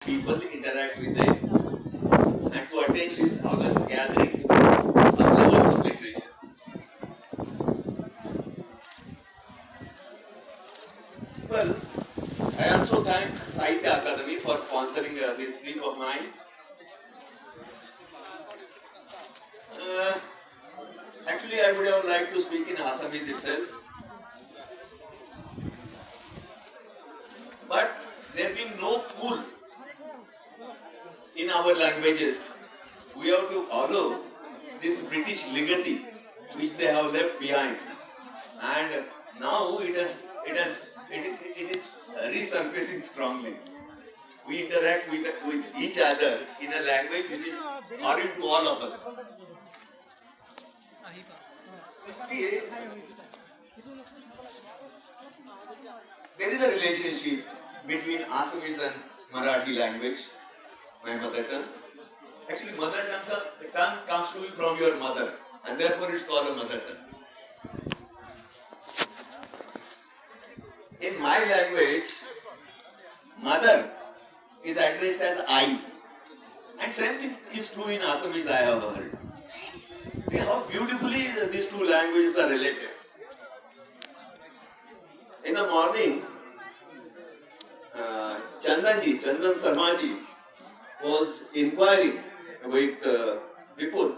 people, interact with them, and to attend this august gathering of lovers of literature. Well, I also thank Sahitya Academy for sponsoring this trip of mine. Uh, Actually, I would have liked to speak in Assamese itself, but there being no pool in our languages, we have to follow this British legacy which they have left behind, and now it is resurfacing strongly. We interact with each other in a language which is foreign to all of us. See, there is a relationship between Assamese and Marathi language, my mother tongue. Actually, tongue comes to you from your mother, and therefore it's called a mother tongue. In my language, mother is addressed as I, and same thing is true in Assamese, I have heard. See how beautifully these two languages are related. In the morning, Chandan Sarmaji was inquiring with Vipul,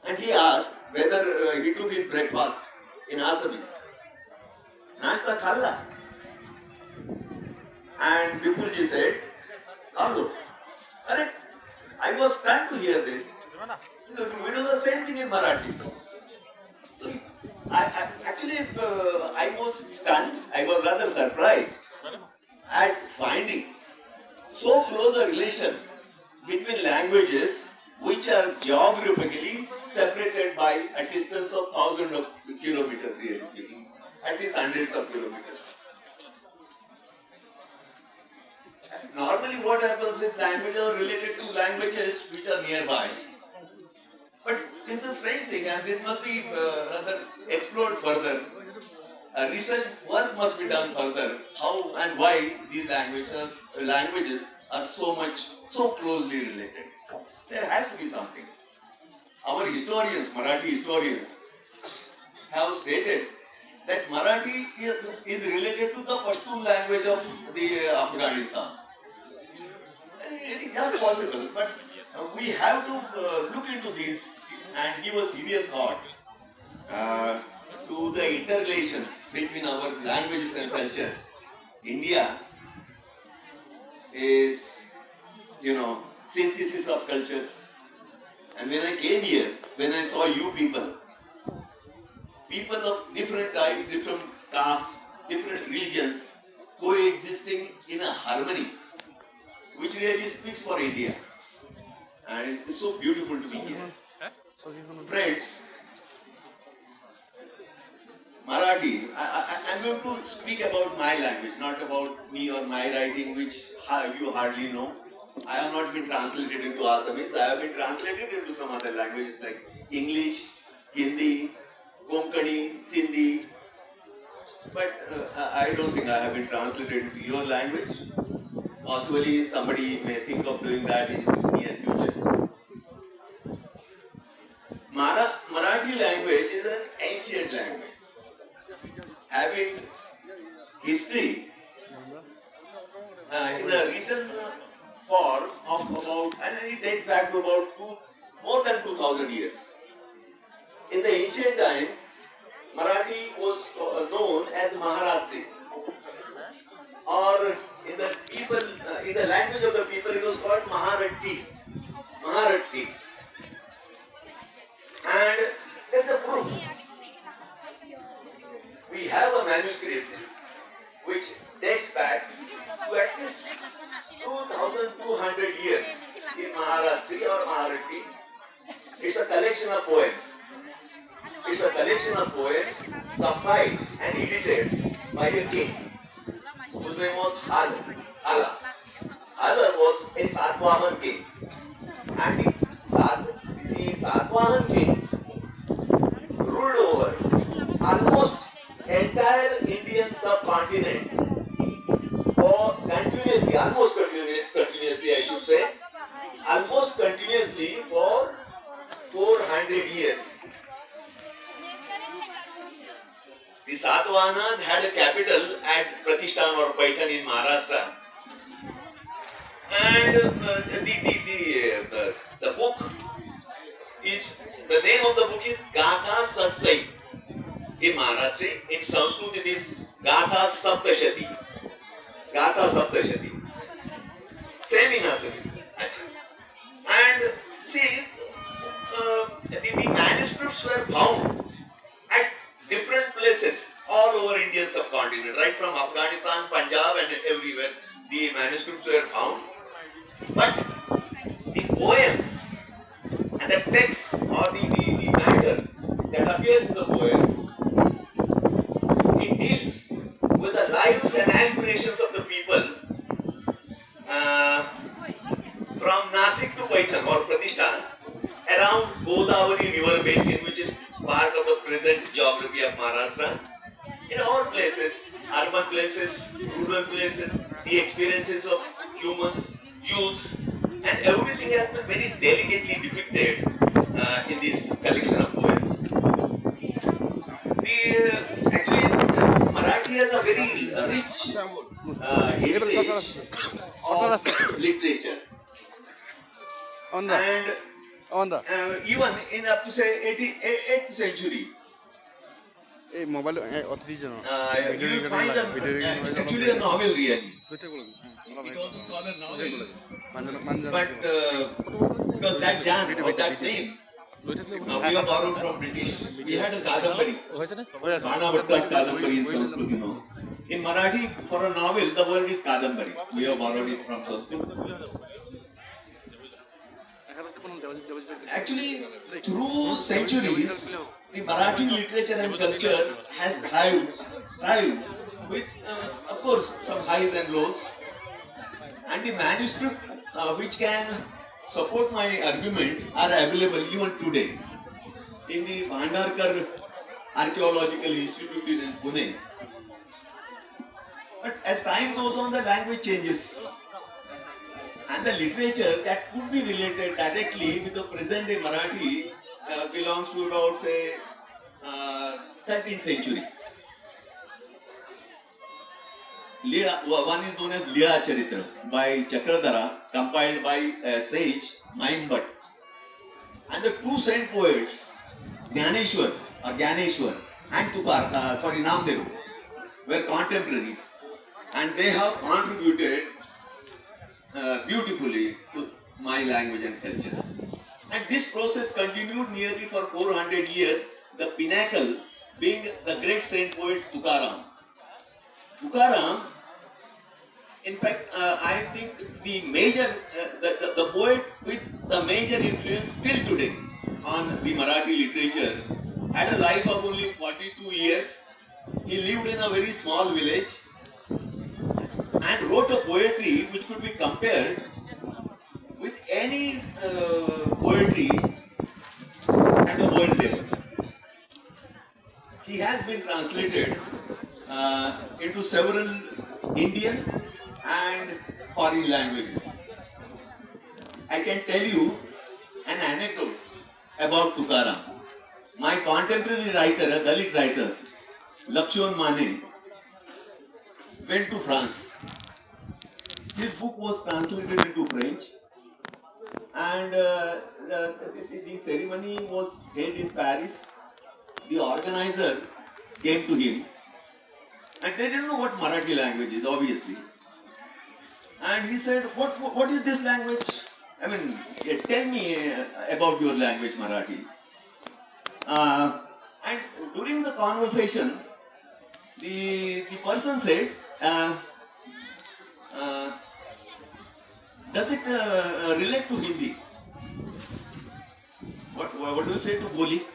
and he asked whether he took his breakfast in Assamese. Nashta khalla. And Vipulji said, Kardo. I was stunned to hear this. We do the same thing in Marathi. So, I was stunned, I was rather surprised at finding so close a relation between languages which are geographically separated by a distance of thousands of kilometers, really speaking, at least hundreds of kilometers. Normally what happens is languages are related to languages which are nearby. But this is a strange thing, and this must be rather explored further. Research work must be done further. How and why these languages are so closely related. There has to be something. Our historians, Marathi historians, have stated that Marathi is related to the Pashtun language of the Afghanistan. It is just possible, but we have to look into this and give a serious thought to the interrelations between our languages and cultures. India is, synthesis of cultures. And when I came here, when I saw you people of different types, different castes, different religions, coexisting in a harmony, which really speaks for India. And it's so beautiful to be here. Friends, Marathi, I'm going to speak about my language, not about me or my writing, which you hardly know. I have not been translated into Assamese. I have been translated into some other languages like English, Hindi, Konkani, Sindhi. But I don't think I have been translated into your language. Possibly somebody may think of doing that in the near future. Marathi language is an ancient language, having history in a written form of about, and it dates back to about more than 2000 years. In the ancient time, Marathi was known as Maharashtra, or in the language of the people, it was called Maharati. And there's a proof. We have a manuscript which dates back to at least 2200 years in Maharashtra or Marathi. It's a collection of poems. It's a collection of poems compiled and edited by a king whose name was Hala. Hala was a Satvahan king, and the Satvahan kings ruled over almost entire Indian subcontinent for almost should say, almost continuously for 400 years. The Satavahanas had a capital at Pratishthan or Paitan in Maharashtra. And the book is, the name of the book is Gatha Satsai in Maharashtra. In Sanskrit it is Gatha Saptashati. Gatha Saptashati. Same in Assamese. And see, the manuscripts were found at different places all over Indian subcontinent, right from Afghanistan, Punjab and everywhere. The manuscripts were found. But the poems and the text or the matter that appears in the poems, it deals with the lives and aspirations of the people from Nasik to Paitan or Pratishthan around Godavari river basin, which is part of the present geography of Maharashtra. In all places, urban places, rural places, the experiences of humans, youths, and everything has been very delicately depicted in this collection of poems. Actually, Marathi has a very rich heritage of literature. And even in up to say 8th century, you find actually a novel really. But because that genre or that name, we have borrowed from British. We had a Kadambari. Bhanavatta's Kadambari in Sanskrit, you know. In Marathi, for a novel, the word is Kadambari. We have borrowed it from Sanskrit. Actually, through centuries, the Marathi literature and culture has thrived with, of course, some highs and lows. And the manuscript which can support my argument are available even today in the Bhandarkar Archaeological Institute in Pune. But as time goes on, the language changes. And the literature that could be related directly with the present day Marathi belongs to about, say, 13th century. One is known as Leela Charitra by Chakradhara, compiled by sage Mainbhat. And the two saint poets, Jnaneshwar and Namdev, were contemporaries. And they have contributed beautifully to my language and culture. And this process continued nearly for 400 years, the pinnacle being the great saint poet Tukaram. Tukaram, in fact, I think the major, the poet with the major influence still today on the Marathi literature, had a life of only 42 years. He lived in a very small village and wrote a poetry which could be compared with any poetry at the world level. He has been translated into several Indian and foreign languages. I can tell you an anecdote about Tukaram. My contemporary writer, a Dalit writer, Lakshman Mane, went to France. His book was translated into French, and the ceremony was held in Paris. The organizer came to him, and they didn't know what Marathi language is, obviously. And he said, what is this language? I mean, tell me about your language, Marathi. And during the conversation, the person said, does it relate to Hindi? What do you say to Boli?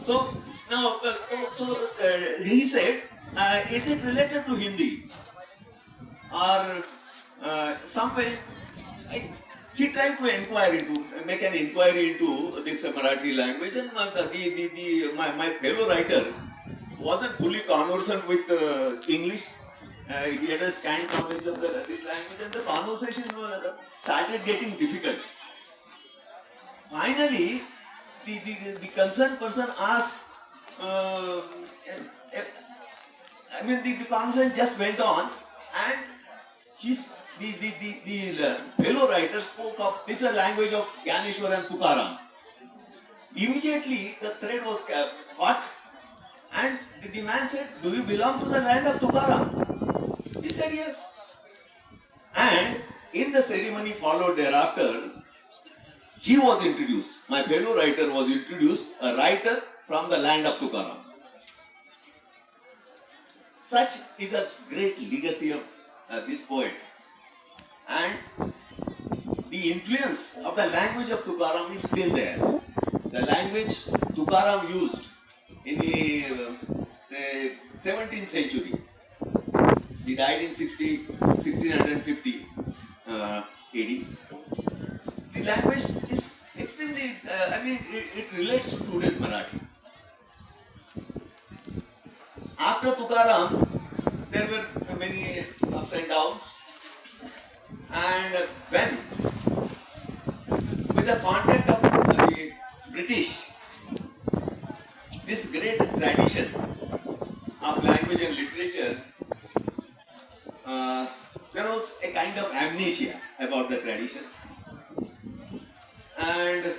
So now, he said, is it related to Hindi? Or some way? He tried to make an inquiry into this Marathi language, and my fellow writer wasn't fully conversant with English. He had a scant knowledge of the Kurdish language, and the conversation started getting difficult. Finally, the concerned person asked, uh, the conversation just went on, and his, the fellow writer spoke of this language of Gyaneshwar and Tukaram. Immediately, the thread was caught, and the man said, "Do you belong to the land of Tukaram?" He said, "Yes." And in the ceremony followed thereafter, he was introduced. My fellow writer was introduced, a writer from the land of Tukaram. Such is a great legacy of this poet. And the influence of the language of Tukaram is still there. The language Tukaram used in the 17th century. He died in 1650 AD. The language is extremely, it relates to today's Marathi. After Tukaram, there were many ups and downs. And when, with the contact of the British, this great tradition of language and literature, there was a kind of amnesia about the tradition. And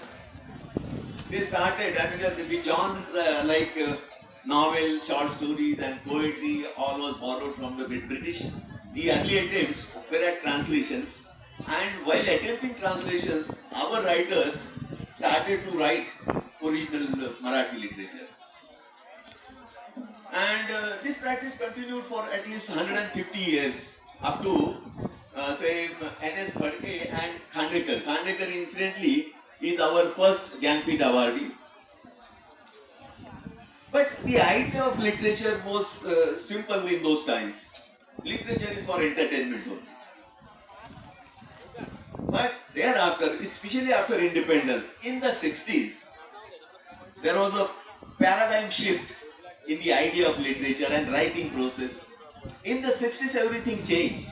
they started, the genre like novel, short stories and poetry, all was borrowed from the British. The early attempts were at translations, and while attempting translations, our writers started to write original Marathi literature. And this practice continued for at least 150 years, up to N.S. Phadke and Khandekar. Khandekar, incidentally, is our first Jnanpith awardee. But the idea of literature was simple in those times. Literature is for entertainment only. But thereafter, especially after independence, in the 60s, there was a paradigm shift in the idea of literature and writing process. In the 60s, everything changed.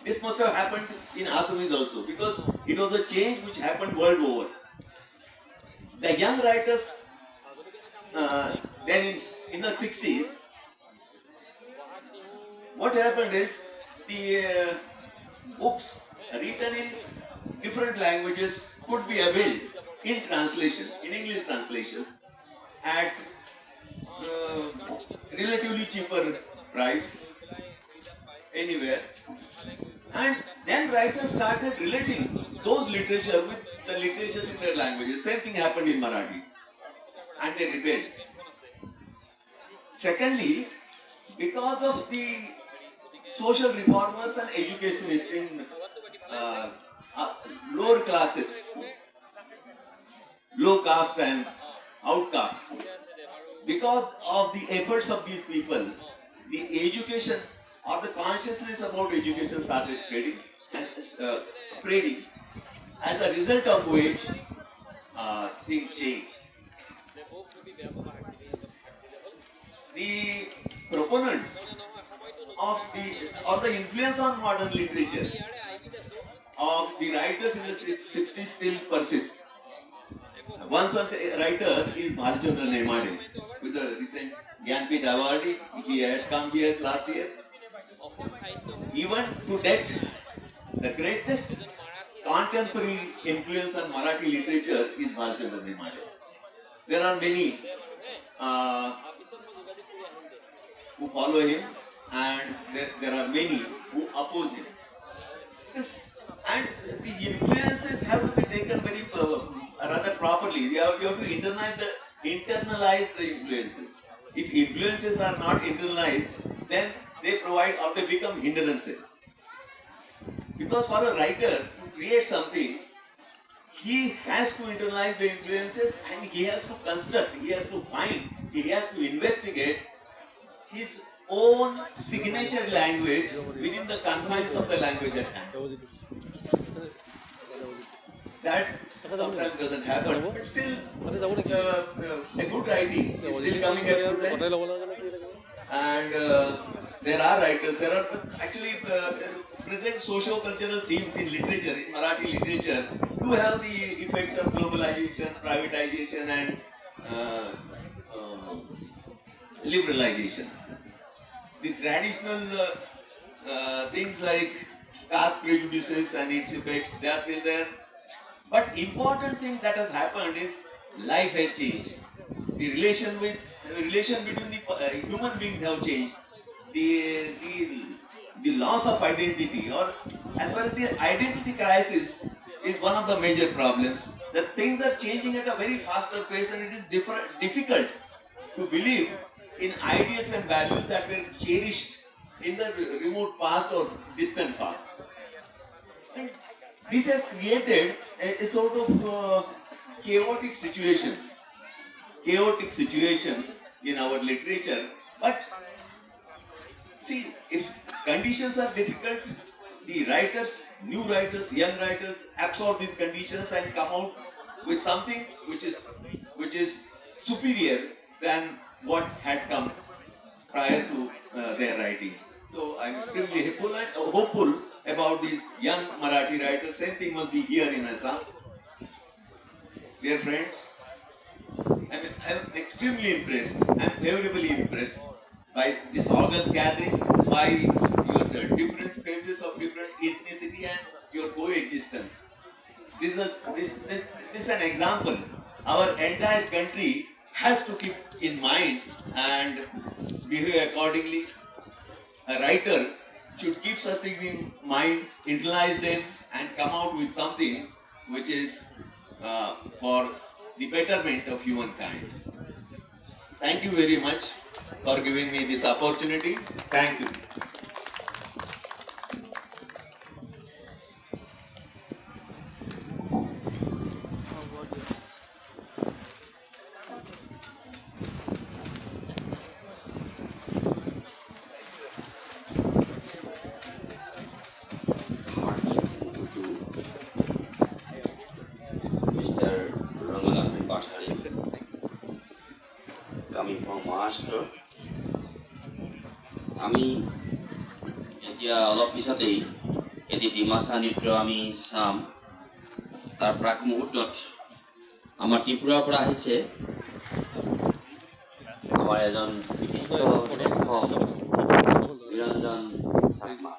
This must have happened in Assamese also, because it was a change which happened world over. The young writers, then in the 60s, what happened is the books written in different languages could be availed in translation, in English translations, at relatively cheaper price anywhere. And then writers started relating those literature with the literatures in their languages. Same thing happened in Marathi. And they rebelled. Secondly, because of the social reformers and educationists in lower classes, low caste and outcast, because of the efforts of these people, the education or the consciousness about education started spreading and spreading, as a result of which things changed. The proponents of the influence on modern literature of the writers in the 60s still persist. One such writer is Bhalchandra Nemade, with the recent Jnanpith awardee. He had come here last year. Even to date, the greatest contemporary influence on Marathi literature is Bhalchandra Nemade. There are many who follow him, and there are many who oppose him. Yes. And the influences have to be taken very rather properly. You have to internalize the influences. If influences are not internalized, then they provide or they become hindrances. Because for a writer to create something, he has to internalize the influences, and he has to construct, he has to find, he has to investigate his own signature language within the confines of the language at hand. That sometimes doesn't happen, but still a good writing is still coming at present. And there are writers, there are actually present socio-cultural themes in literature, in Marathi literature, do have the effects of globalization, privatization, and liberalization. The traditional things like caste prejudices and its effects, they are still there. But important thing that has happened is life has changed. The relation between the human beings have changed. The loss of identity, or as far as the identity crisis, is one of the major problems. That things are changing at a very faster pace, and it is difficult to believe in ideals and values that were cherished in the remote past or distant past. And this has created a sort of chaotic situation in our literature. But see, if conditions are difficult, the writers, new writers, young writers absorb these conditions and come out with something which is superior than what had come prior to their writing. So I'm extremely hopeful about these young Marathi writers. Same thing must be here in Assam. Dear friends, I'm extremely impressed. I'm favorably impressed by this August gathering, by your different faces of different ethnicity and your coexistence. This is an example. Our entire country has to keep in mind and behave accordingly. A writer should keep such things in mind, internalize them, and come out with something which is for the betterment of humankind. Thank you very much for giving me this opportunity. Thank you. Mr. Rangnath and Pathare, coming from Maharashtra. আমি এতিয়া অলপ পিছতেই এটি ডিমাচা নৃত্য আমি চাম। তাৰ প্ৰাক মুহূৰ্তত আমাৰ ত্ৰিপুৰাৰ পৰা আহিছে আমাৰ এজন বিশিষ্ট লেখক নিৰঞ্জন শৰ্মা।